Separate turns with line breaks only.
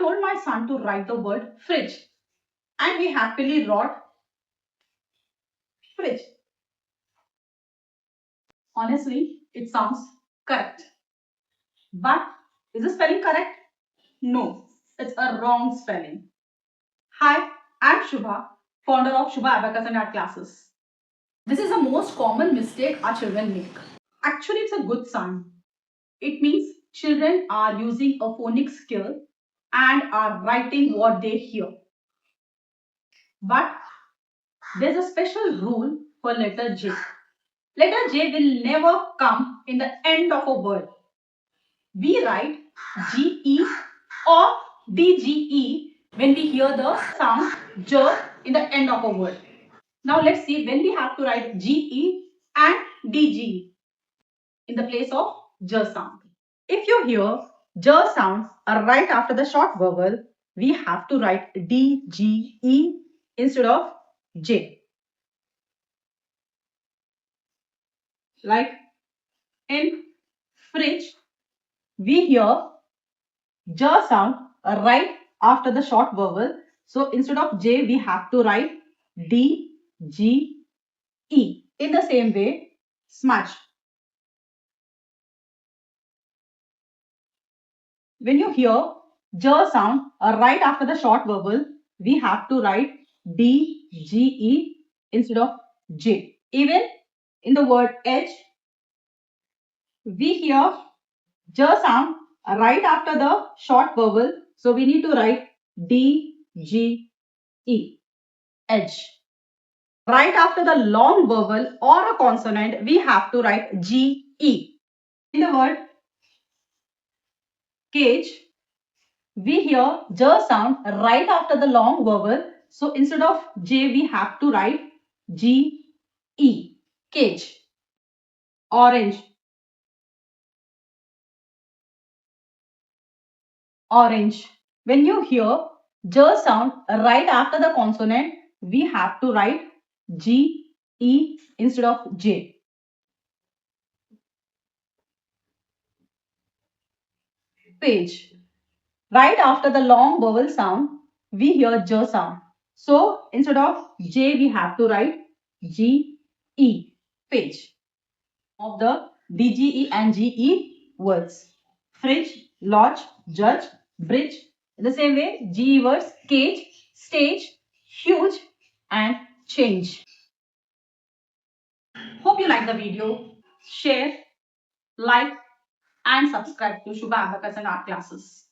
told my son to write the word fridge and he happily wrote fridge. Honestly, it sounds correct. But is the spelling correct? No, it's a wrong spelling. Hi, I'm Shubha, founder of Shubha Abacus and Art Classes. This is the most common mistake our children make. Actually, it's a good sign. It means children are using a phonics skill and are writing what they hear. But there's a special rule for letter J. Letter J will never come in the end of a word. We write GE or DGE when we hear the sound J in the end of a word. Now let's see when we have to write GE and DGE in the place of J sound. If you hear J sound right after the short vowel, we have to write DGE instead of J. Like in fridge, we hear J sound right after the short vowel. So instead of J, we have to write D, G, E. In the same way, smudge. When you hear J sound right after the short vowel, we have to write D, G, E instead of J. Even in the word edge, we hear J sound right after the short vowel. So we need to write D, G, E. Edge. Right after the long vowel or a consonant, we have to write G-E. In the word cage, we hear J sound right after the long vowel. So instead of J, we have to write G-E. Cage. Orange. Orange. When you hear J sound right after the consonant, we have to write G-E instead of J. Page. Right after the long vowel sound, we hear J sound. So instead of J, we have to write G-E. Page. Of the DGE and GE words. Fridge, lodge, judge, bridge. In the same way, GE words, cage, stage, huge, and change. Hope you like the video. Share, like, and subscribe to Shubha Abacus and Art Classes.